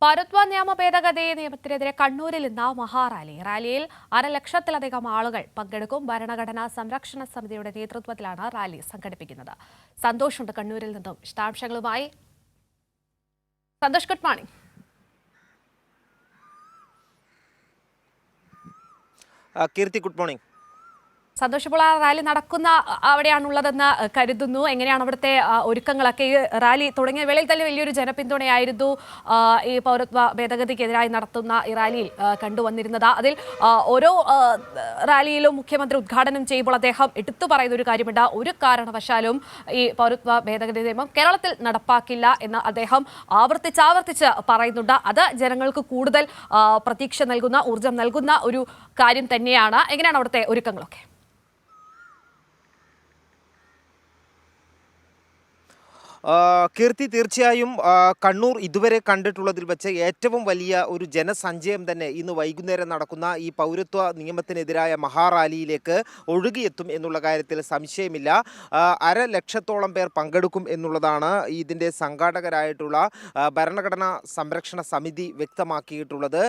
പൗരത്വ നിയമ ഭേദഗതി നിയമത്തിനെതിരെ കണ്ണൂരിൽ ഇന്ന് മഹാറാലി. റാലിയിൽ 1,00,000-ലധികം ആളുകൾ പങ്കെടുക്കും. ഭരണഘടനാ സംരക്ഷണ സമിതിയുടെ നേതൃത്വത്തിലാണ് റാലി സംഘടിപ്പിക്കുന്നത്. സന്തോഷുണ്ട് കണ്ണൂരിൽ നിന്നും വിശദാംശങ്ങളുമായി. Santosh, good morning. Keerthi, good morning. Santosh, ഇപ്പോൾ ആ റാലി നടക്കുന്ന അവിടെയാണുള്ളതെന്ന് കരുതുന്നു. എങ്ങനെയാണ് അവിടുത്തെ ഒരുക്കങ്ങളൊക്കെ? ഈ റാലി തുടങ്ങിയ വേളയിൽ തന്നെ വലിയൊരു ജനപിന്തുണയായിരുന്നു ഈ പൗരത്വ ഭേദഗതിക്കെതിരായി നടത്തുന്ന ഈ റാലിയിൽ കണ്ടുവന്നിരുന്നത്. അതിൽ ഓരോ റാലിയിലും മുഖ്യമന്ത്രി ഉദ്ഘാടനം ചെയ്യുമ്പോൾ അദ്ദേഹം എടുത്തു പറയുന്ന ഒരു കാര്യമുണ്ട്: ഒരു കാരണവശാലും ഈ പൗരത്വ ഭേദഗതി നിയമം കേരളത്തിൽ നടപ്പാക്കില്ല എന്ന് അദ്ദേഹം ആവർത്തിച്ച് പറയുന്നുണ്ട്. അത് ജനങ്ങൾക്ക് കൂടുതൽ പ്രതീക്ഷ നൽകുന്ന, ഊർജ്ജം നൽകുന്ന ഒരു കാര്യം തന്നെയാണ്. എങ്ങനെയാണ് അവിടുത്തെ ഒരുക്കങ്ങളൊക്കെ? കീർത്തി, തീർച്ചയായും കണ്ണൂർ ഇതുവരെ കണ്ടിട്ടുള്ളതിൽ വെച്ച് ഏറ്റവും വലിയ ഒരു ജനസഞ്ചയം തന്നെ ഇന്ന് വൈകുന്നേരം നടക്കുന്ന ഈ പൗരത്വ നിയമത്തിനെതിരായ മഹാറാലിയിലേക്ക് ഒഴുകിയെത്തും എന്നുള്ള കാര്യത്തിൽ സംശയമില്ല. 1,00,000-ഓളം പേർ പങ്കെടുക്കും എന്നുള്ളതാണ് ഇതിൻ്റെ സംഘാടകരായിട്ടുള്ള ഭരണഘടനാ സംരക്ഷണ സമിതി വ്യക്തമാക്കിയിട്ടുള്ളത്.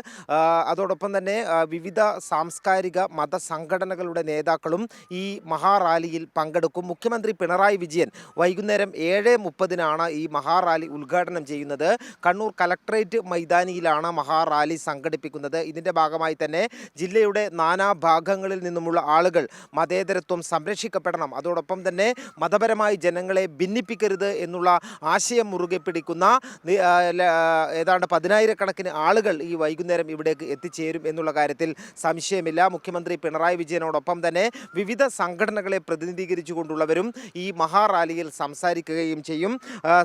അതോടൊപ്പം തന്നെ വിവിധ സാംസ്കാരിക മതസംഘടനകളുടെ നേതാക്കളും ഈ മഹാറാലിയിൽ പങ്കെടുക്കും. മുഖ്യമന്ത്രി പിണറായി വിജയൻ വൈകുന്നേരം 7:30 ഈ മഹാറാലി ഉദ്ഘാടനം ചെയ്യുന്നത്. കണ്ണൂർ കലക്ട്രേറ്റ് മൈതാനിയിലാണ് മഹാറാലി സംഘടിപ്പിക്കുന്നത്. ഇതിൻ്റെ ഭാഗമായി തന്നെ ജില്ലയുടെ നാനാഭാഗങ്ങളിൽ നിന്നുമുള്ള ആളുകൾ മതേതരത്വം സംരക്ഷിക്കപ്പെടണം, അതോടൊപ്പം തന്നെ മതപരമായി ജനങ്ങളെ ഭിന്നിപ്പിക്കരുത് എന്നുള്ള ആശയം മുറുകെ പിടിക്കുന്ന ഏതാണ്ട് 10,000-കണക്കിന് ആളുകൾ ഈ വൈകുന്നേരം ഇവിടേക്ക് എത്തിച്ചേരും എന്നുള്ള കാര്യത്തിൽ സംശയമില്ല. മുഖ്യമന്ത്രി പിണറായി വിജയനോടൊപ്പം തന്നെ വിവിധ സംഘടനകളെ പ്രതിനിധീകരിച്ചുകൊണ്ടുള്ളവരും ഈ മഹാറാലിയിൽ സംസാരിക്കുകയും ചെയ്യും.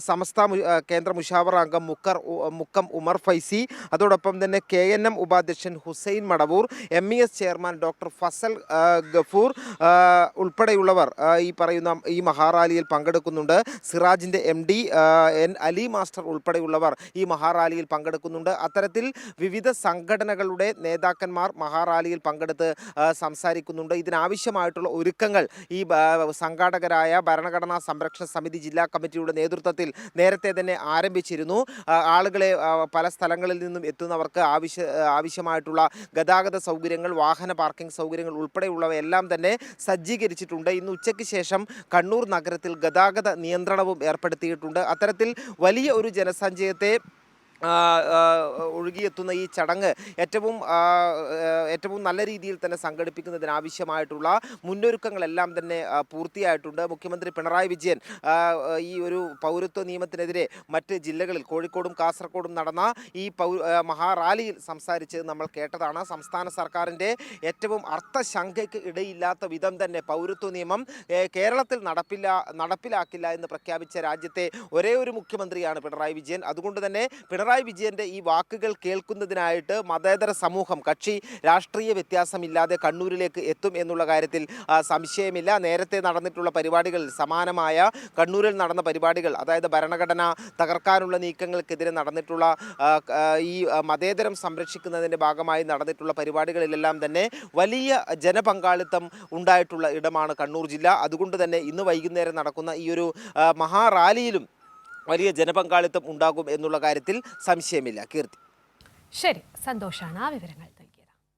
സമസ്ത കേന്ദ്ര മുഷാവറ അംഗം മുക്കം ഉമർ ഫൈസി, അതോടൊപ്പം തന്നെ KNM ഉപാധ്യക്ഷൻ Hussain Madavoor, MES chairman doctor Fazal Gafoor ഉൾപ്പെടെയുള്ളവർ ഈ മഹാറാലിയിൽ പങ്കെടുക്കുന്നുണ്ട്. സിറാജിൻ്റെ MD N അലി മാസ്റ്റർ ഉൾപ്പെടെയുള്ളവർ ഈ മഹാറാലിയിൽ പങ്കെടുക്കുന്നുണ്ട്. അത്തരത്തിൽ വിവിധ സംഘടനകളുടെ നേതാക്കന്മാർ മഹാറാലിയിൽ പങ്കെടുത്ത് സംസാരിക്കുന്നുണ്ട്. ഇതിനാവശ്യമായിട്ടുള്ള ഒരുക്കങ്ങൾ ഈ സംഘാടകരായ ഭരണഘടനാ സംരക്ഷണ സമിതി ജില്ലാ കമ്മിറ്റിയുടെ നേതൃത്വത്തിൽ നേരത്തെ തന്നെ ആരംഭിച്ചിരുന്നു. ആളുകളെ പല സ്ഥലങ്ങളിൽ നിന്നും എത്തുന്നവർക്ക് ആവശ്യമായിട്ടുള്ള ഗതാഗത സൗകര്യങ്ങൾ, വാഹന പാർക്കിംഗ് സൗകര്യങ്ങൾ ഉൾപ്പെടെയുള്ളവയെല്ലാം തന്നെ സജ്ജീകരിച്ചിട്ടുണ്ട്. ഇന്ന് ഉച്ചയ്ക്ക് ശേഷം കണ്ണൂർ നഗരത്തിൽ ഗതാഗത നിയന്ത്രണവും ഏർപ്പെടുത്തിയിട്ടുണ്ട്. അത്തരത്തിൽ വലിയ ഒരു ജനസഞ്ചയത്തെ ഒഴുകിയെത്തുന്ന ഈ ചടങ്ങ് ഏറ്റവും നല്ല രീതിയിൽ തന്നെ സംഘടിപ്പിക്കുന്നതിനാവശ്യമായിട്ടുള്ള മുന്നൊരുക്കങ്ങളെല്ലാം തന്നെ പൂർത്തിയായിട്ടുണ്ട്. മുഖ്യമന്ത്രി പിണറായി വിജയൻ ഈ ഒരു പൗരത്വ നിയമത്തിനെതിരെ മറ്റ് ജില്ലകളിൽ കോഴിക്കോടും കാസർഗോഡും നടന്ന ഈ മഹാറാലിയിൽ സംസാരിച്ച് നമ്മൾ കേട്ടതാണ്. സംസ്ഥാന സർക്കാരിൻ്റെ ഏറ്റവും അർത്ഥശങ്കയ്ക്ക് ഇടയില്ലാത്ത വിധം തന്നെ പൗരത്വ നിയമം കേരളത്തിൽ നടപ്പിലാക്കില്ല എന്ന് പ്രഖ്യാപിച്ച രാജ്യത്തെ ഒരേ ഒരു മുഖ്യമന്ത്രിയാണ് പിണറായി വിജയൻ. അതുകൊണ്ട് തന്നെ പിണറായി വിജയന്റെ ഈ വാക്കുകൾ കേൾക്കുന്നതിനായിട്ട് മതേതര സമൂഹം, കക്ഷി രാഷ്ട്രീയ വ്യത്യാസമില്ലാതെ കണ്ണൂരിലേക്ക് എത്തും എന്നുള്ള കാര്യത്തിൽ സംശയമില്ല. നേരത്തെ നടന്നിട്ടുള്ള പരിപാടികളിൽ സമാനമായ കണ്ണൂരിൽ നടന്ന പരിപാടികൾ, അതായത് ഭരണഘടന തകർക്കാനുള്ള നീക്കങ്ങൾക്കെതിരെ നടന്നിട്ടുള്ള ഈ മതേതരം സംരക്ഷിക്കുന്നതിൻ്റെ ഭാഗമായി നടന്നിട്ടുള്ള പരിപാടികളിലെല്ലാം തന്നെ വലിയ ജനപങ്കാളിത്തം ഉണ്ടായിട്ടുള്ള ഇടമാണ് കണ്ണൂർ ജില്ല. അതുകൊണ്ട് തന്നെ ഇന്ന് വൈകുന്നേരം നടക്കുന്ന ഈ ഒരു മഹാറാലിയിലും വലിയ ജനപങ്കാളിത്തം ഉണ്ടാകും എന്നുള്ള കാര്യത്തിൽ സംശയമില്ല. കീർത്തി, ശരി, സന്തോഷാണ് ആ വിവരങ്ങൾ.